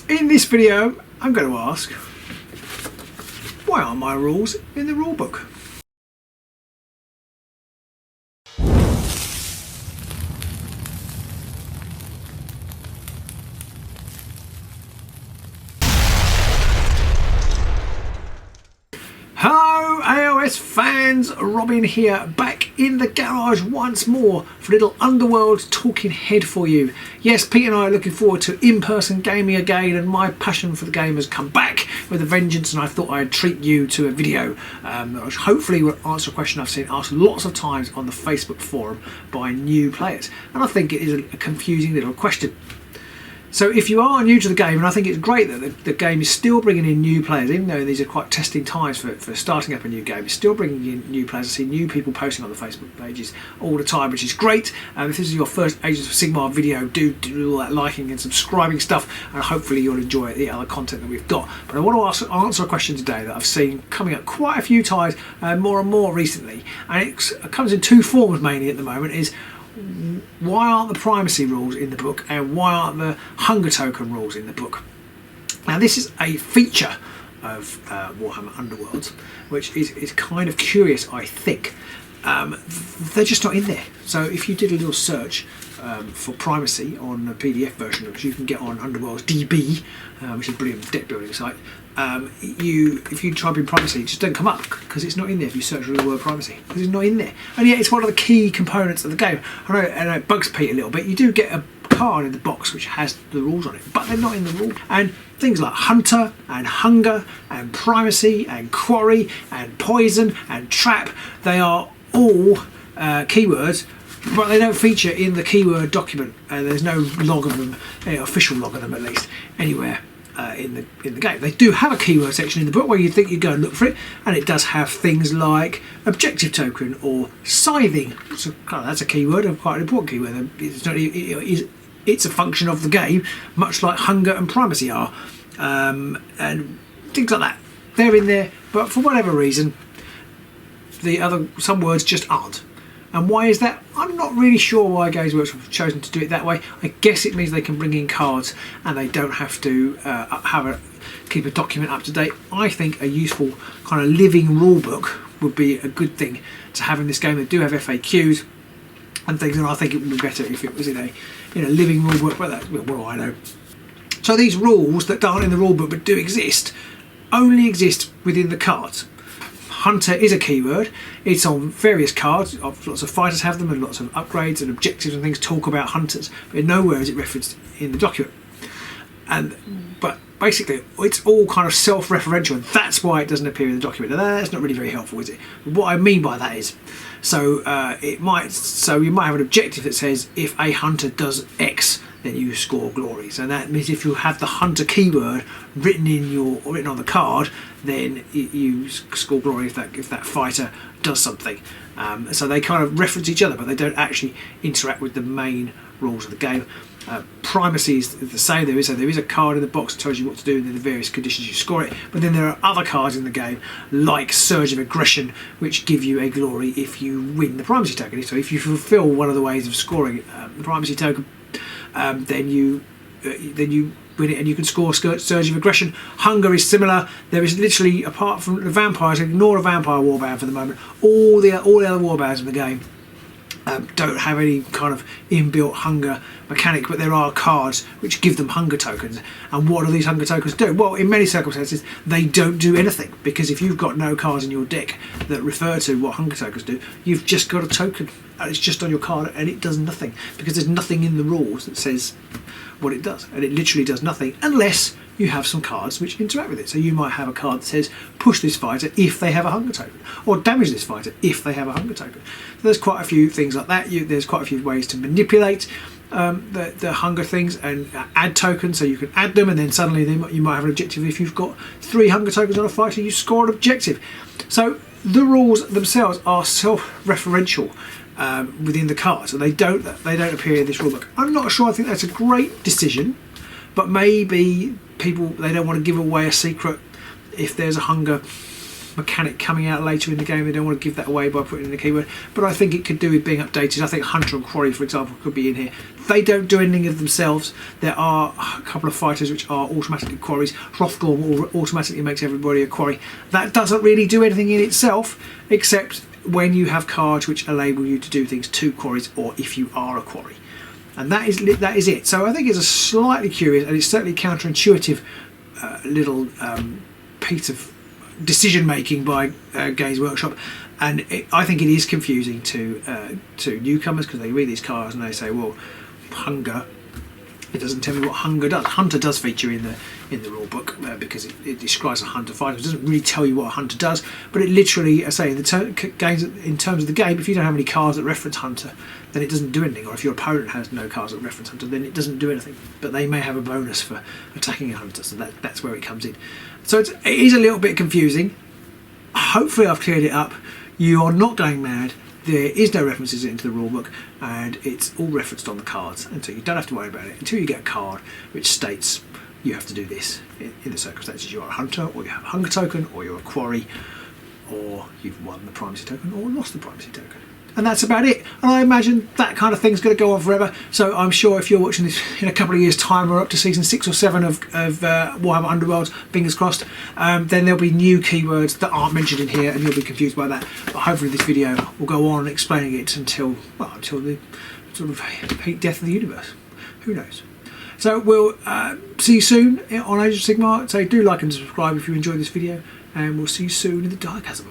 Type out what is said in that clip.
In this video, I'm going to ask, why aren't my rules in the rulebook? Hello AOS fans, Robin here, back in the garage once more for a little Underworlds talking head for you. Yes, Pete and I are looking forward to in-person gaming again, and my passion for the game has come back with a vengeance, and I thought I'd treat you to a video which hopefully will answer a question I've seen asked lots of times on the Facebook forum by new players, and I think it is a confusing little question. So if you are new to the game, and I think it's great that the game is still bringing in new players, even though these are quite testing times for starting up a new game, it's still bringing in new players. I see new people posting on the Facebook pages all the time, which is great. If this is your first Agents of Sigmar video, do all that liking and subscribing stuff, and hopefully you'll enjoy the other content that we've got. But I want to answer a question today that I've seen coming up quite a few times, more and more recently, and it comes in two forms mainly at the moment, is why aren't the Primacy rules in the book, and why aren't the Hunger Token rules in the book? Now this is a feature of Warhammer Underworlds, which is kind of curious, I think. They're just not in there. So if you did a little search for Primacy on the PDF version, which you can get on Underworlds DB, which is a brilliant deck building site, if you type in Primacy, it just don't come up because it's not in there if you search for the word Primacy, because it's not in there. And yet it's one of the key components of the game. I know it bugs Pete a little bit. You do get a card in the box which has the rules on it, but they're not in the rule. And things like Hunter and Hunger and Primacy and Quarry and Poison and Trap, they are all keywords, but they don't feature in the keyword document. There's no log of them, official log of them at least, anywhere in the game. They do have a keyword section in the book where you think you go and look for it, and it does have things like objective token or scything. So that's a keyword, quite an important keyword. It's a function of the game, much like Hunger and Primacy are, and things like that. They're in there, but for whatever reason, some words just aren't. And why is that? I'm not really sure why Games Workshop have chosen to do it that way. I guess it means they can bring in cards and they don't have to keep a document up to date. I think a useful kind of living rule book would be a good thing to have in this game. They do have FAQs and things, and I think it would be better if it was in a living rule book. But that's what I know. So these rules that aren't in the rule book but do exist only exist within the cards. Hunter is a keyword. It's on various cards. Lots of fighters have them, and lots of upgrades and objectives and things talk about hunters, but nowhere is it referenced in the document. But basically, it's all kind of self-referential, and that's why it doesn't appear in the document. And that's not really very helpful, is it? What I mean by that is, you might have an objective that says if a hunter does X, then you score glories, and that means if you have the hunter keyword written on the card, then you score glory if that fighter does something. So they kind of reference each other, but they don't actually interact with the main rules of the game. Primacy is the same. There is a card in the box that tells you what to do and the various conditions you score it, but then there are other cards in the game like Surge of Aggression, which give you a glory if you win the Primacy token. So if you fulfill one of the ways of scoring the Primacy token, then you win it and you can score Surge of Aggression. Hunger is similar. There is literally, apart from the vampires, ignore a vampire warband for the moment, all the other warbands in the game don't have any kind of inbuilt hunger mechanic, but there are cards which give them hunger tokens. And what do these hunger tokens do? Well, in many circumstances they don't do anything, because if you've got no cards in your deck that refer to what hunger tokens do, you've just got a token and it's just on your card and it does nothing, because there's nothing in the rules that says what it does, and it literally does nothing unless you have some cards which interact with it. So you might have a card that says push this fighter if they have a hunger token, or damage this fighter if they have a hunger token. So there's quite a few things like that. There's quite a few ways to manipulate the hunger things and add tokens, so you can add them and then suddenly you might have an objective. If you've got 3 hunger tokens on a fighter, you score an objective. So the rules themselves are self-referential within the cards, and they don't appear in this rulebook. I'm not sure. I think that's a great decision, but maybe they don't want to give away a secret if there's a hunger mechanic coming out later in the game. They don't want to give that away by putting in the keyword, but I think it could do with being updated. I think Hunter and Quarry, for example, could be in here. They don't do anything of themselves. There are a couple of fighters which are automatically quarries. Hrothgorn automatically makes everybody a quarry. That doesn't really do anything in itself, except when you have cards which enable you to do things to quarries, or if you are a quarry. And that is it. So I think it's a slightly curious, and it's certainly counterintuitive little piece of decision making by Games Workshop, and I think it is confusing to newcomers, because they read these cards and they say, well, hunger. It doesn't tell me what hunger does. Hunter does feature in the rule book because it describes a hunter fighter. It doesn't really tell you what a hunter does, but it literally, I say, in terms of the game, if you don't have any cards that reference hunter, then it doesn't do anything. Or if your opponent has no cards that reference hunter, then it doesn't do anything. But they may have a bonus for attacking a hunter, so that's where it comes in. So it is a little bit confusing. Hopefully I've cleared it up. You are not going mad. There is no references into the rulebook, and it's all referenced on the cards, and so you don't have to worry about it until you get a card which states you have to do this in the circumstances. You are a hunter, or you have a hunger token, or you're a quarry, or you've won the primacy token or lost the primacy token. And that's about it. And I imagine that kind of thing's going to go on forever. So I'm sure if you're watching this in a couple of years' time, we're up to season 6 or 7 of Warhammer Underworlds, fingers crossed, then there'll be new keywords that aren't mentioned in here, and you'll be confused by that. But hopefully this video will go on explaining it until the sort of peak death of the universe. Who knows? So we'll see you soon on Age of Sigmar. So do like and subscribe if you enjoyed this video, and we'll see you soon in the Dark Chasm.